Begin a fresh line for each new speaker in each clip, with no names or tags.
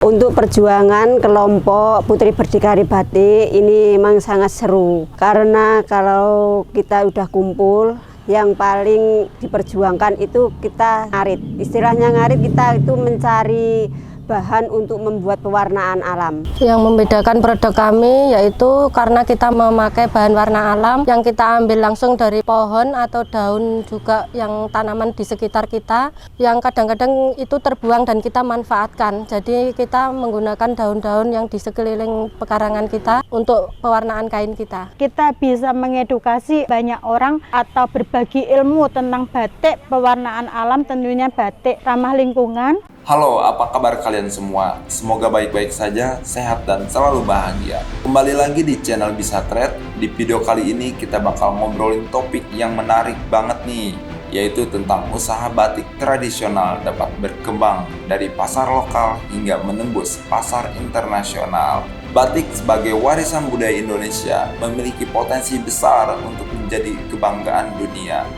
Untuk perjuangan kelompok Putri Berdikari Batik ini memang sangat seru, karena kalau kita udah kumpul, yang paling diperjuangkan itu kita ngarit. Istilahnya ngarit, kita itu mencari bahan untuk membuat pewarnaan alam.
Yang membedakan produk kami yaitu karena kita memakai bahan warna alam yang kita ambil langsung dari pohon atau daun, juga yang tanaman di sekitar kita yang kadang-kadang itu terbuang dan kita manfaatkan. Jadi kita menggunakan daun-daun yang di sekeliling pekarangan kita untuk pewarnaan kain kita.
Kita bisa mengedukasi banyak orang atau berbagi ilmu tentang batik, pewarnaan alam, tentunya batik ramah lingkungan.
Halo, apa kabar kalian semua? Semoga baik-baik saja, sehat dan selalu bahagia. Kembali lagi di channel Bisa Trade. Di video kali ini kita bakal ngobrolin topik yang menarik banget nih, yaitu tentang usaha batik tradisional dapat berkembang dari pasar lokal hingga menembus pasar internasional. Batik sebagai warisan budaya Indonesia memiliki potensi besar untuk menjadi kebanggaan dunia.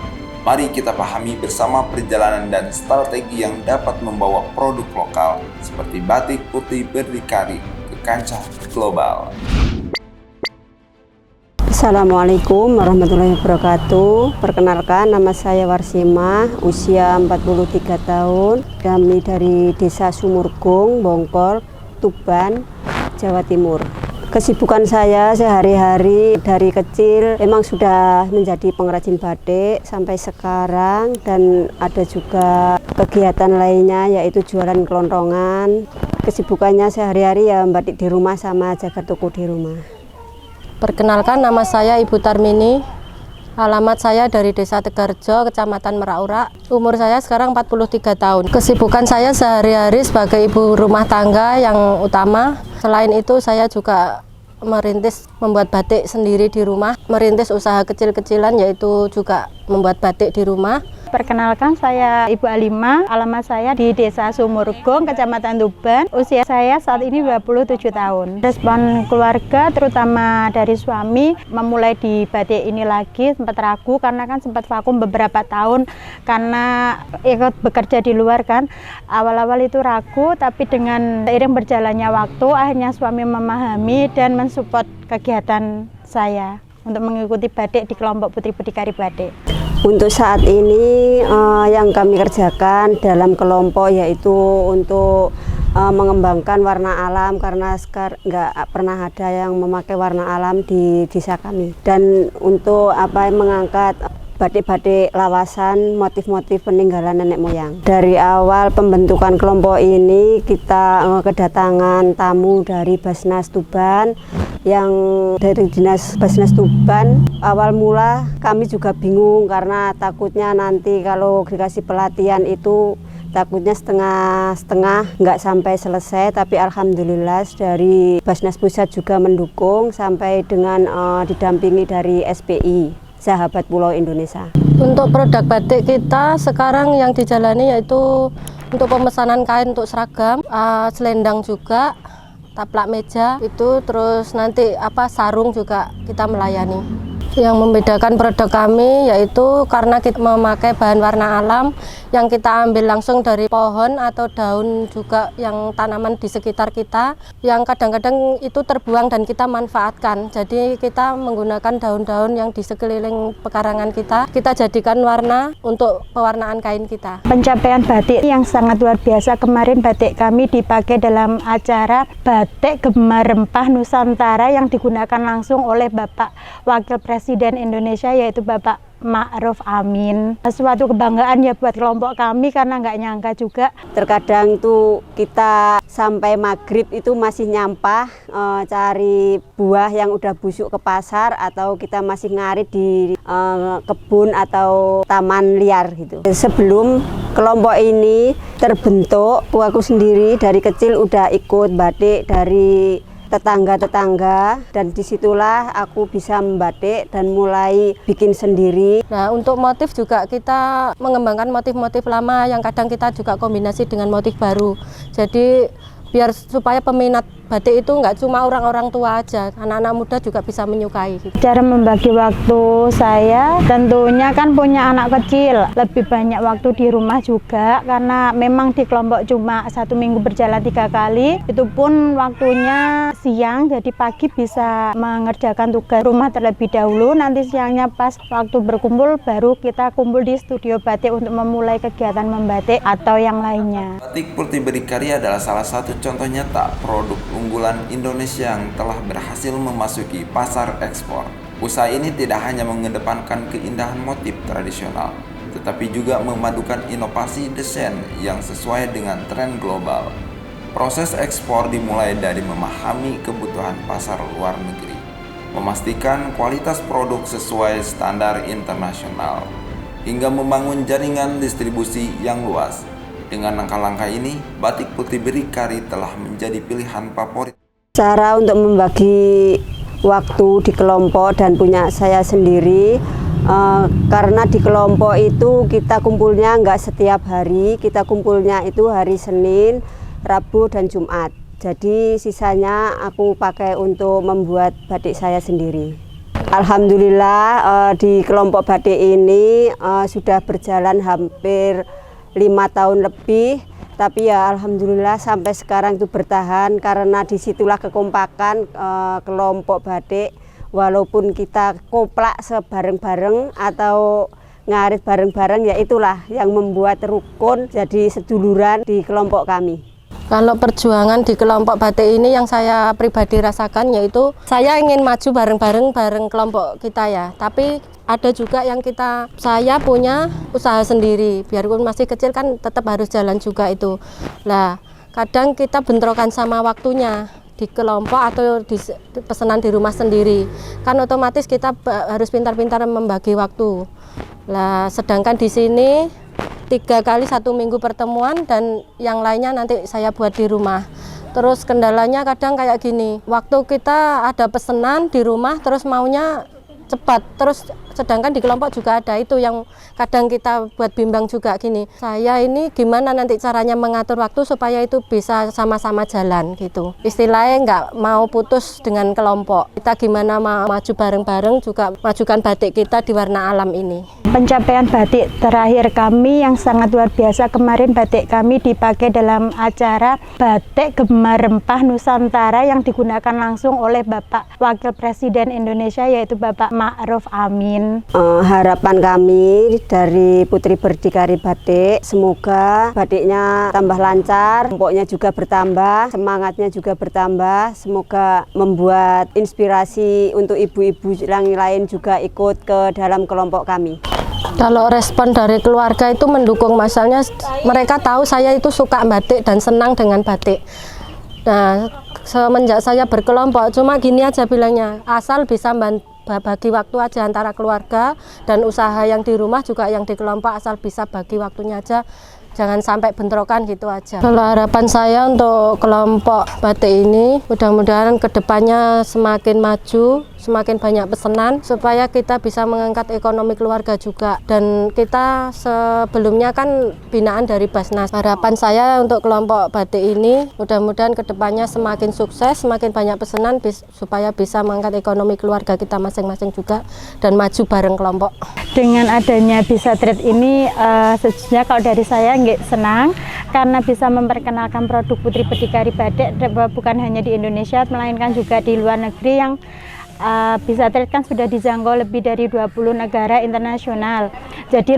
Mari kita pahami bersama perjalanan dan strategi yang dapat membawa produk lokal seperti batik Putri Berdikari ke kancah global.
Assalamualaikum warahmatullahi wabarakatuh. Perkenalkan, nama saya Warsima, usia 43 tahun. Kami dari Desa Sumurgung, Bongkol, Tuban, Jawa Timur. Kesibukan saya sehari-hari dari kecil memang sudah menjadi pengrajin batik sampai sekarang, dan ada juga kegiatan lainnya yaitu jualan kelontongan. Kesibukannya sehari-hari ya batik di rumah sama jaga toko di rumah.
Perkenalkan, nama saya Ibu Tarmini. Alamat saya dari Desa Tegarjo, Kecamatan Merak-Urak. Umur saya sekarang 43 tahun. Kesibukan saya sehari-hari sebagai ibu rumah tangga yang utama. Selain itu saya juga merintis membuat batik sendiri di rumah. Merintis usaha kecil-kecilan yaitu juga membuat batik di rumah.
Perkenalkan, saya Ibu Alima, alamat saya di Desa Sumurgung, Kecamatan Tuban. Usia saya saat ini 27 tahun. Respon keluarga, terutama dari suami, memulai di batik ini lagi sempat ragu karena kan sempat vakum beberapa tahun karena ikut bekerja di luar kan. Awal-awal itu ragu, tapi dengan seiring berjalannya waktu, akhirnya suami memahami dan mensupport kegiatan saya untuk mengikuti batik di kelompok Putri Berdikari Batik.
Untuk saat ini yang kami kerjakan dalam kelompok yaitu untuk mengembangkan warna alam, karena sekarang nggak pernah ada yang memakai warna alam di desa kami, dan untuk mengangkat batik-batik lawasan, motif-motif peninggalan nenek moyang. Dari awal pembentukan kelompok ini kita kedatangan tamu dari Basnas Tuban, yang dari Dinas Basnas Tuban. Awal mula kami juga bingung karena takutnya nanti kalau dikasih pelatihan itu takutnya setengah-setengah, nggak sampai selesai, tapi alhamdulillah dari Basnas Pusat juga mendukung sampai dengan didampingi dari SPI, Sahabat Pulau Indonesia.
Untuk produk batik kita sekarang yang dijalani yaitu untuk pemesanan kain untuk seragam, selendang juga, taplak meja itu, terus nanti sarung juga kita melayani. Yang membedakan produk kami yaitu karena kita memakai bahan warna alam yang kita ambil langsung dari pohon atau daun, juga yang tanaman di sekitar kita yang kadang-kadang itu terbuang dan kita manfaatkan. Jadi kita menggunakan daun-daun yang di sekeliling pekarangan kita jadikan warna untuk pewarnaan kain kita.
Pencapaian batik yang sangat luar biasa. Kemarin batik kami dipakai dalam acara Batik Gemar Rempah Nusantara yang digunakan langsung oleh Bapak Wakil Presiden Indonesia, yaitu Bapak Ma'ruf Amin. Suatu kebanggaan ya buat kelompok kami karena nggak nyangka juga.
Terkadang tuh kita sampai maghrib itu masih nyampah, cari buah yang udah busuk ke pasar, atau kita masih ngarit di kebun atau taman liar gitu. Sebelum kelompok ini terbentuk, aku sendiri dari kecil udah ikut batik dari tetangga-tetangga, dan disitulah aku bisa membatik dan mulai bikin sendiri.
Nah, untuk motif juga kita mengembangkan motif-motif lama yang kadang kita juga kombinasi dengan motif baru. Jadi biar supaya peminat batik itu nggak cuma orang-orang tua aja, anak-anak muda juga bisa menyukai gitu.
Cara membagi waktu saya tentunya kan punya anak kecil, lebih banyak waktu di rumah juga karena memang di kelompok cuma 1 minggu berjalan 3 kali, itu pun waktunya siang, jadi pagi bisa mengerjakan tugas rumah terlebih dahulu, nanti siangnya pas waktu berkumpul baru kita kumpul di studio batik untuk memulai kegiatan membatik atau yang lainnya.
Batik Putri Berdikari adalah salah satu contoh nyata produk unggulan Indonesia yang telah berhasil memasuki pasar ekspor. Usaha ini tidak hanya mengedepankan keindahan motif tradisional, tetapi juga memadukan inovasi desain yang sesuai dengan tren global. Proses ekspor dimulai dari memahami kebutuhan pasar luar negeri, memastikan kualitas produk sesuai standar internasional, hingga membangun jaringan distribusi yang luas. Dengan langkah-langkah ini, Batik Putri Berdikari telah menjadi pilihan favorit.
Cara untuk membagi waktu di kelompok dan punya saya sendiri, karena di kelompok itu kita kumpulnya nggak setiap hari, kita kumpulnya itu hari Senin, Rabu, dan Jumat. Jadi sisanya aku pakai untuk membuat batik saya sendiri. Alhamdulillah di kelompok batik ini sudah berjalan hampir 5 tahun lebih, tapi ya alhamdulillah sampai sekarang itu bertahan karena disitulah kekompakan kelompok batik. Walaupun kita koplak sebareng-bareng atau ngarit bareng-bareng, ya itulah yang membuat rukun jadi seduluran di kelompok kami.
Kalau perjuangan di kelompok batik ini yang saya pribadi rasakan yaitu saya ingin maju bareng kelompok kita ya, tapi ada juga yang saya punya usaha sendiri, biarpun masih kecil kan tetap harus jalan juga itu. Lah, kadang kita bentrokan sama waktunya di kelompok atau di pesanan di rumah sendiri. Kan otomatis kita harus pintar-pintar membagi waktu. Lah, sedangkan di sini 3 kali 1 minggu pertemuan dan yang lainnya nanti saya buat di rumah. Terus kendalanya kadang kayak gini, waktu kita ada pesanan di rumah terus maunya cepat, terus sedangkan di kelompok juga ada itu yang kadang kita buat bimbang juga gini, saya ini gimana nanti caranya mengatur waktu supaya itu bisa sama-sama jalan gitu, istilahnya nggak mau putus dengan kelompok, kita gimana mau maju bareng-bareng juga majukan batik kita di warna alam ini.
Pencapaian batik terakhir kami yang sangat luar biasa, kemarin batik kami dipakai dalam acara Batik Gemar Rempah Nusantara yang digunakan langsung oleh Bapak Wakil Presiden Indonesia yaitu Bapak Ma'ruf Amin.
Harapan kami dari Putri Berdikari Batik, semoga batiknya tambah lancar, kelompoknya juga bertambah, semangatnya juga bertambah, semoga membuat inspirasi untuk ibu-ibu yang lain juga ikut ke dalam kelompok kami.
Kalau respon dari keluarga itu mendukung, masalahnya mereka tahu saya itu suka batik dan senang dengan batik. Nah, semenjak saya berkelompok cuma gini aja bilangnya, asal bisa bagi waktu aja antara keluarga dan usaha yang di rumah juga yang di kelompok, asal bisa bagi waktunya aja, jangan sampai bentrokan gitu aja. Kalau harapan saya untuk kelompok batik ini mudah-mudahan kedepannya semakin maju, semakin banyak pesanan supaya kita bisa mengangkat ekonomi keluarga juga, dan kita sebelumnya kan binaan dari Basnas. Harapan saya untuk kelompok batik ini mudah-mudahan kedepannya semakin sukses, semakin banyak pesanan supaya bisa mengangkat ekonomi keluarga kita masing-masing juga dan maju bareng kelompok.
Dengan adanya Bisa Trade ini sejujurnya kalau dari saya nggak senang karena bisa memperkenalkan produk Putri Berdikari Batik bukan hanya di Indonesia melainkan juga di luar negeri yang Bisa Trade kan sudah dijangkau lebih dari 20 negara internasional. Jadi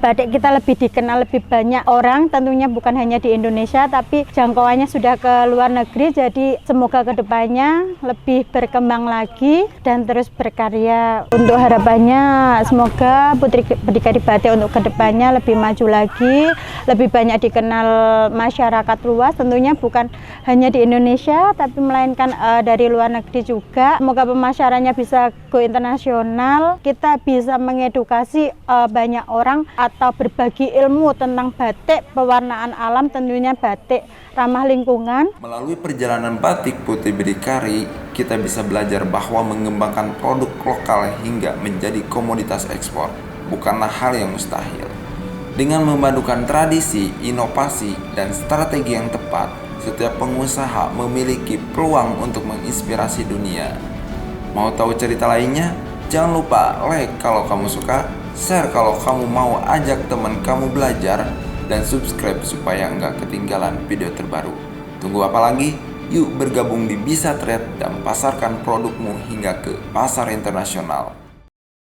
batik kita lebih dikenal lebih banyak orang, tentunya bukan hanya di Indonesia tapi jangkauannya sudah ke luar negeri. Jadi semoga kedepannya lebih berkembang lagi dan terus berkarya. Untuk harapannya semoga Putri Berdikari Batik untuk kedepannya lebih maju lagi, lebih banyak dikenal masyarakat luas, tentunya bukan hanya di Indonesia tapi melainkan dari luar negeri juga. Semoga pemasarannya bisa go internasional, kita bisa mengedukasi banyak orang atau berbagi ilmu tentang batik pewarnaan alam, tentunya batik ramah lingkungan.
Melalui perjalanan Batik Putri Berdikari, kita bisa belajar bahwa mengembangkan produk lokal hingga menjadi komoditas ekspor bukanlah hal yang mustahil. Dengan memadukan tradisi, inovasi, dan strategi yang tepat, setiap pengusaha memiliki peluang untuk menginspirasi dunia. Mau tahu cerita lainnya? Jangan lupa like kalau kamu suka, share kalau kamu mau ajak teman kamu belajar, dan subscribe supaya nggak ketinggalan video terbaru. Tunggu apa lagi? Yuk bergabung di Bisa Trade dan pasarkan produkmu hingga ke pasar internasional.